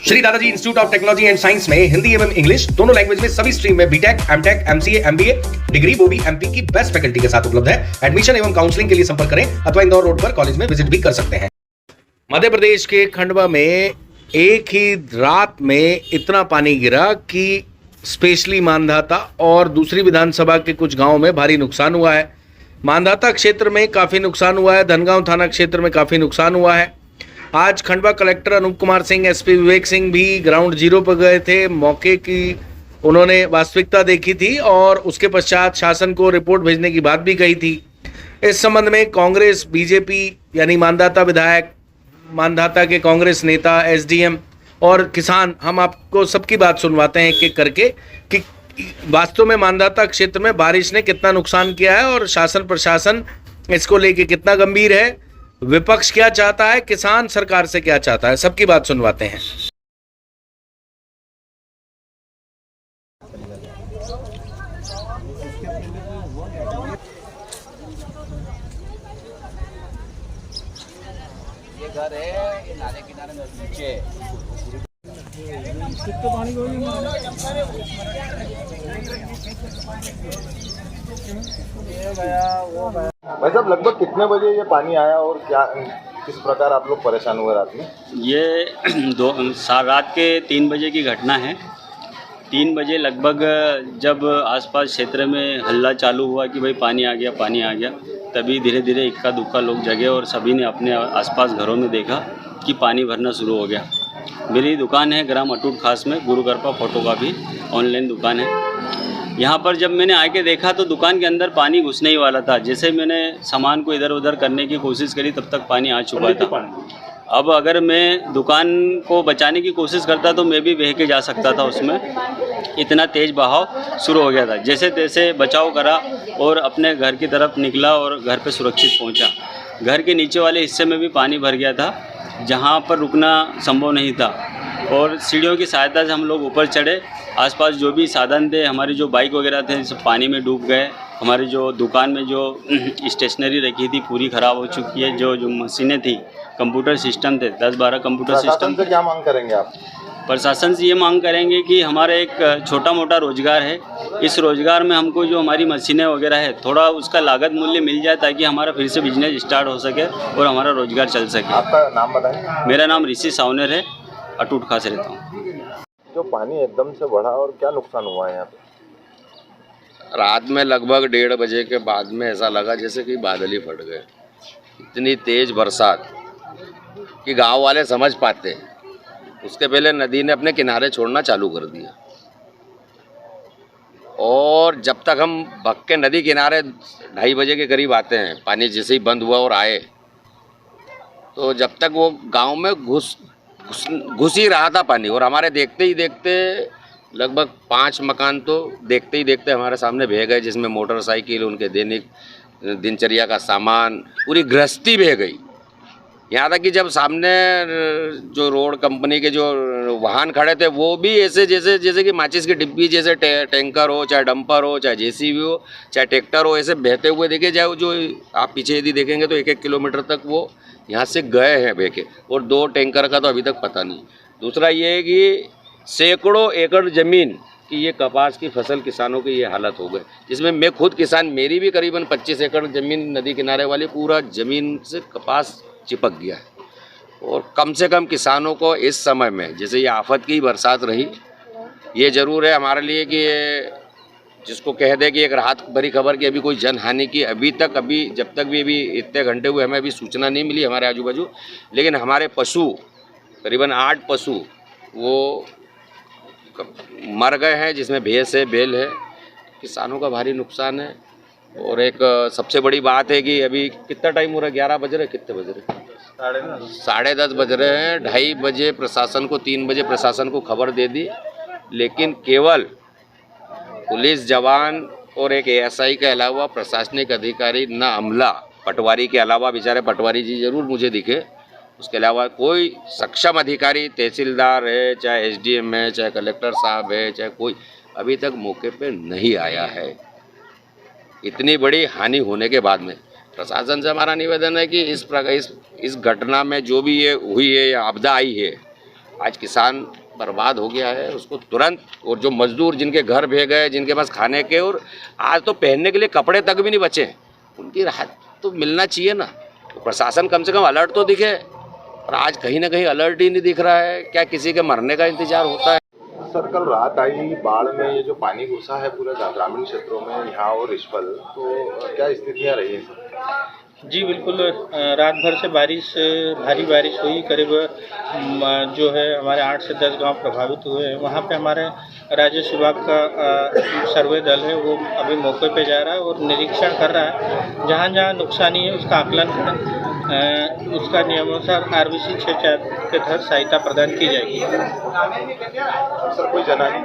श्री दादाजी institute of technology and science में हिंदी एवं इंग्लिश दोनों लैंग्वेज में सभी स्ट्रीम में BTech, MTech, MCA, MBA degree वो भी एमपी की बेस्ट फैकल्टी के साथ उपलब्ध है। एडमिशन एवं काउंसलिंग के लिए संपर्क करें अथवा इंदौर रोड पर कॉलेज में विजिट भी कर सकते हैं। मध्य प्रदेश के खंडवा में एक ही रात में इतना पानी गिरा कि स्पेशली मानधाता और दूसरी विधानसभा के कुछ गांवों में भारी नुकसान हुआ है। मानधाता क्षेत्र में काफ़ी नुकसान हुआ है, धनगांव थाना क्षेत्र में काफ़ी नुकसान हुआ है। आज खंडवा कलेक्टर अनूप कुमार सिंह, एसपी विवेक सिंह भी ग्राउंड जीरो पर गए थे। मौके की उन्होंने वास्तविकता देखी थी और उसके पश्चात शासन को रिपोर्ट भेजने की बात भी कही थी। इस संबंध में कांग्रेस, बीजेपी यानी मानधाता विधायक, मानधाता के कांग्रेस नेता, एसडीएम और किसान, हम आपको सबकी बात सुनवाते हैं एक एक करके कि वास्तव में मानधाता क्षेत्र में बारिश ने कितना नुकसान किया है और शासन प्रशासन इसको लेके कितना गंभीर है, विपक्ष क्या चाहता है, किसान सरकार से क्या चाहता है, सबकी बात सुनवाते हैं। ये घर है, ये नाले किनारे नीचे भाई साहब, लगभग कितने बजे ये पानी आया और क्या किस प्रकार आप लोग परेशान हुए रात में? ये रात के 3 बजे की घटना है। 3 बजे लगभग जब आसपास क्षेत्र में हल्ला चालू हुआ कि भाई पानी आ गया, तभी धीरे धीरे इक्का दुक्का लोग जगे और सभी ने अपने आसपास घरों में देखा कि पानी भरना शुरू हो गया। मेरी दुकान है ग्राम अटूट खास में, गुरु कृपा फोटोकॉपी ऑनलाइन दुकान है। यहाँ पर जब मैंने आके देखा तो दुकान के अंदर पानी घुसने ही वाला था। जैसे मैंने सामान को इधर उधर करने की कोशिश करी तब तक पानी आ चुका था। अब अगर मैं दुकान को बचाने की कोशिश करता तो मैं भी बह के जा सकता था उसमें, इतना तेज़ बहाव शुरू हो गया था। जैसे तैसे बचाव करा और अपने घर की तरफ निकला और घर पे सुरक्षित पहुंचा। घर के नीचे वाले हिस्से में भी पानी भर गया था जहां पर रुकना संभव नहीं था और सीढ़ियों की सहायता से हम लोग ऊपर चढ़े। आसपास जो भी साधन थे, हमारी जो बाइक वगैरह थे, सब पानी में डूब गए। हमारी जो दुकान में जो स्टेशनरी रखी थी पूरी ख़राब हो चुकी है। जो मशीनें थी, कंप्यूटर सिस्टम थे, 10-12 कंप्यूटर सिस्टम। से क्या मांग करेंगे आप? प्रशासन से ये मांग करेंगे कि हमारा एक छोटा मोटा रोजगार है, इस रोजगार में हमको जो हमारी मशीनें वगैरह है थोड़ा उसका लागत मूल्य मिल जाए ताकि हमारा फिर से बिजनेस स्टार्ट हो सके और हमारा रोजगार चल सके। आपका नाम बताएं। मेरा नाम ऋषि सावनेर है, अटूट खास रहता हूँ। जो पानी एकदम से बढ़ा और क्या नुकसान हुआ है यहाँ पे? रात में लगभग 1:30 बजे के बाद में ऐसा लगा जैसे कि बादल ही फट गए। इतनी तेज़ बरसात कि गांव वाले समझ पाते। उसके पहले नदी ने अपने किनारे छोड़ना चालू कर दिया और जब तक हम भग के नदी किनारे 2:30 बजे के करीब आते हैं, पानी जैसे ही बंद हुआ और आए, तो जब तक वो गांव में घुस ही रहा था पानी। और हमारे देखते ही देखते लगभग 5 मकान तो देखते ही देखते हमारे सामने बह गए, जिसमें मोटरसाइकिल, उनके दैनिक दिनचर्या का सामान, पूरी गृहस्थी बह गई। यहाँ तक कि जब सामने जो रोड कंपनी के जो वाहन खड़े थे वो भी ऐसे जैसे कि माचिस की डिब्बी जैसे टैंकर हो, चाहे डंपर हो, चाहे जेसीबी हो, चाहे ट्रैक्टर हो, ऐसे बहते हुए देखे जाए। जो आप पीछे यदि देखेंगे तो 1-1 किलोमीटर तक वो यहाँ से गए हैं बह के, और 2 टैंकर का तो अभी तक पता नहीं। दूसरा ये है कि सैकड़ों एकड़ ज़मीन की ये कपास की फसल किसानों की ये हालत हो गई, जिसमें मैं खुद किसान, मेरी भी करीबन 25 एकड़ ज़मीन नदी किनारे वाली, पूरा ज़मीन से कपास चिपक गया है। और कम से कम किसानों को इस समय में, जैसे ये आफत की बरसात रही, ये ज़रूर है हमारे लिए कि जिसको कह दे कि एक राहत भरी खबर कि अभी कोई जनहानि की अभी जब तक भी अभी इतने घंटे हुए हमें अभी सूचना नहीं मिली हमारे आजू बाजू। लेकिन हमारे पशु, करीबन 8 पशु वो मर गए हैं, जिसमें भैंस है, बैल है। किसानों का भारी नुकसान है। और एक सबसे बड़ी बात है कि अभी कितना टाइम हो रहा है, 11 बज रहे, कितने बज रहे, 10:30 बज रहे हैं। 2:30 बजे प्रशासन को, 3 बजे प्रशासन को खबर दे दी, लेकिन केवल पुलिस जवान और एक एएसआई के अलावा प्रशासनिक अधिकारी, न अमला, पटवारी के अलावा, बेचारे पटवारी जी जरूर मुझे दिखे, उसके अलावा कोई सक्षम अधिकारी, तहसीलदार है, चाहे एसडीएम है, चाहे कलेक्टर साहब है, चाहे कोई अभी तक मौके पे नहीं आया है। इतनी बड़ी हानि होने के बाद में प्रशासन से हमारा निवेदन है कि इस घटना में जो भी ये हुई है या आपदा आई है, आज किसान बर्बाद हो गया है, उसको तुरंत, और जो मजदूर जिनके घर भे गए, जिनके पास खाने के और आज तो पहनने के लिए कपड़े तक भी नहीं बचे, उनकी राहत तो मिलना चाहिए ना। तो प्रशासन कम से कम अलर्ट तो दिखे, और आज कहीं ना कहीं अलर्ट ही नहीं दिख रहा है। क्या किसी के मरने का इंतजार होता है? सर, कल रात आई बाढ़ में ये जो पानी घुसा है पूरे ग्रामीण क्षेत्रों में यहाँ और रिश्वल, तो क्या स्थितियाँ रही हैं सर? जी बिल्कुल, रात भर से भारी बारिश हुई। करीब जो है हमारे 8 से 10 गांव प्रभावित हुए हैं। वहाँ पे हमारे राजस्व विभाग का सर्वे दल है, वो अभी मौके पे जा रहा है और निरीक्षण कर रहा है। जहाँ जहाँ नुकसानी है उसका आकलन करें, उसका नियमानुसार RBC 6 के तहत सहायता प्रदान की जाएगी। सर, कोई जनहानि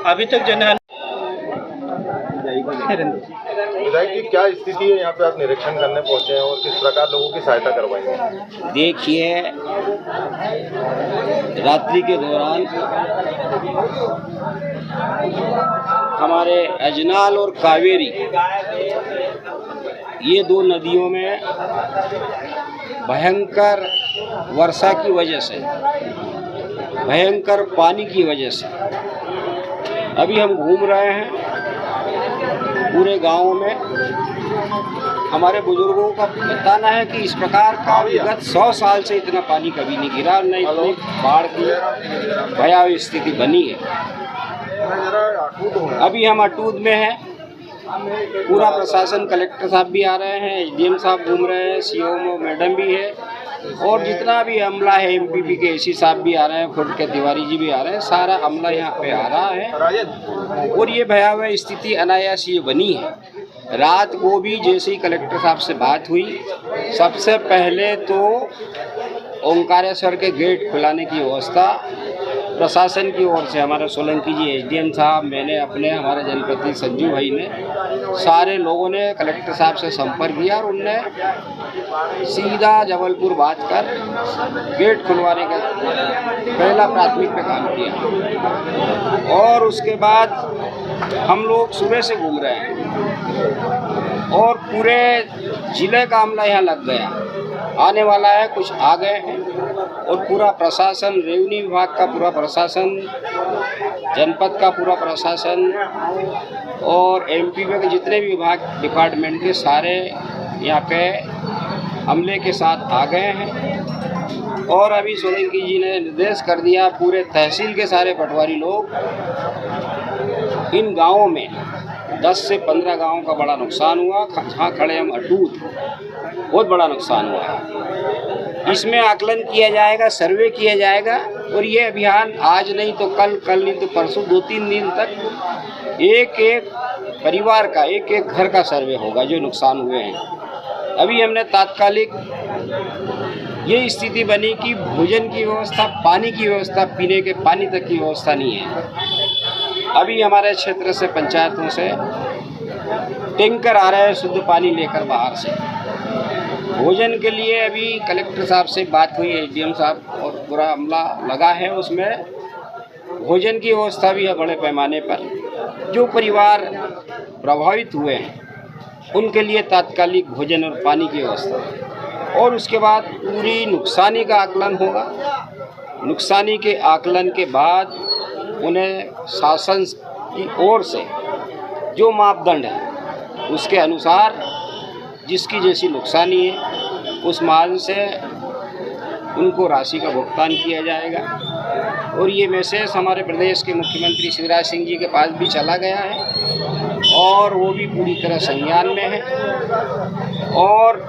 अभी तक जनहानि विधायक जी, क्या स्थिति है यहाँ पे? आप निरीक्षण करने पहुँचे हैं और किस प्रकार लोगों की सहायता करवाएंगे? देखिए, रात्रि के दौरान हमारे अजनाल और कावेरी, ये 2 नदियों में भयंकर वर्षा की वजह से, भयंकर पानी की वजह से अभी हम घूम रहे हैं पूरे गाँव में। हमारे बुजुर्गों का बताना है कि इस प्रकार का विगत 100 साल से इतना पानी कभी नहीं गिरा, न इतनी बाढ़ की भयावह स्थिति बनी है। अभी हम अटूद में हैं, पूरा प्रशासन, कलेक्टर साहब भी आ रहे हैं, SDM साहब घूम रहे हैं, CO मैडम भी है, और जितना भी अमला है, MPP के AC साहब भी आ रहे हैं, खुद के तिवारी जी भी आ रहे हैं, सारा अमला यहाँ पे आ रहा है। और ये भयावह स्थिति अनायास ये बनी है। रात को भी जैसे ही कलेक्टर साहब से बात हुई, सबसे पहले तो ओंकारेश्वर के गेट खुलाने की व्यवस्था प्रशासन की ओर से, हमारे सोलंकी जी, SDM साहब, मैंने अपने, हमारे जनप्रतिनिधि संजू भाई ने, सारे लोगों ने कलेक्टर साहब से संपर्क किया और उनने सीधा जबलपुर बात कर गेट खुलवाने का पहला प्राथमिक पे काम किया। और उसके बाद हम लोग सुबह से घूम रहे हैं और पूरे जिले का अमला यहाँ लग गया, आने वाला है, कुछ आ गए हैं, और पूरा प्रशासन, रेवेन्यू विभाग का पूरा प्रशासन, जनपद का पूरा प्रशासन और MP के जितने भी विभाग डिपार्टमेंट के सारे यहाँ पे अमले के साथ आ गए हैं। और अभी सोलंकी जी ने निर्देश कर दिया, पूरे तहसील के सारे पटवारी लोग इन गाँवों में, 10 से 15 गाँवों का बड़ा नुकसान हुआ, जहाँ खड़े हम अटूट, बहुत बड़ा नुकसान हुआ है। इसमें आकलन किया जाएगा, सर्वे किया जाएगा, और ये अभियान आज नहीं तो कल, कल नहीं तो परसों, 2-3 दिन तक एक एक परिवार का, एक एक घर का सर्वे होगा जो नुकसान हुए हैं। अभी हमने तात्कालिक ये स्थिति बनी कि भोजन की व्यवस्था, पानी की व्यवस्था, पीने के पानी तक की व्यवस्था नहीं है। अभी हमारे क्षेत्र से, पंचायतों से टैंकर आ रहे हैं शुद्ध पानी लेकर बाहर से। भोजन के लिए अभी कलेक्टर साहब से बात हुई, SDM साहब और पूरा अमला लगा है, उसमें भोजन की व्यवस्था भी है बड़े पैमाने पर। जो परिवार प्रभावित हुए हैं उनके लिए तात्कालिक भोजन और पानी की व्यवस्था, और उसके बाद पूरी नुकसानी का आकलन होगा। नुकसानी के आकलन के बाद उन्हें शासन की ओर से जो मापदंड है उसके अनुसार जिसकी जैसी नुकसानी है उस मान से उनको राशि का भुगतान किया जाएगा। और ये मैसेज हमारे प्रदेश के मुख्यमंत्री शिवराज सिंह जी के पास भी चला गया है और वो भी पूरी तरह संज्ञान में है। और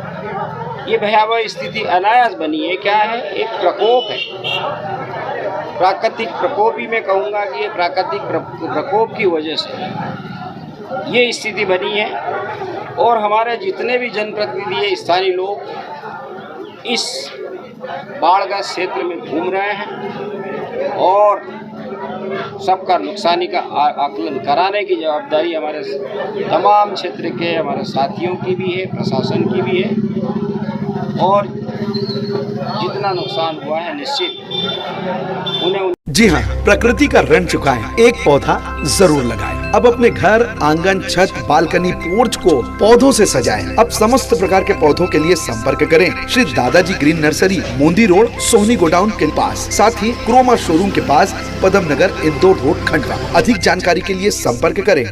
ये भयावह स्थिति अनायास बनी है, क्या है, एक प्रकोप है, प्राकृतिक प्रकोप ही मैं कहूँगा कि ये प्राकृतिक प्रकोप की वजह से ये स्थिति बनी है। और हमारे जितने भी जनप्रतिनिधि है, स्थानीय लोग इस बाढ़ग्रस्त क्षेत्र में घूम रहे हैं और सबका नुकसानी का आकलन कराने की जवाबदारी हमारे तमाम क्षेत्र के हमारे साथियों की भी है, प्रशासन की भी है। और जितना नुकसान हुआ है निश्चित उन्हें जी हाँ, प्रकृति का ऋण चुकाएं, एक पौधा जरूर लगाएं। अब अपने घर, आंगन, छत, बालकनी, पोर्च को पौधों से सजाएं। अब समस्त प्रकार के पौधों के लिए संपर्क करें श्री दादाजी ग्रीन नर्सरी, मोंदी रोड, सोहनी गोडाउन के पास, साथ ही क्रोमा शोरूम के पास, पदम नगर, इंदौर रोड, खंडवा। अधिक जानकारी के लिए संपर्क करें।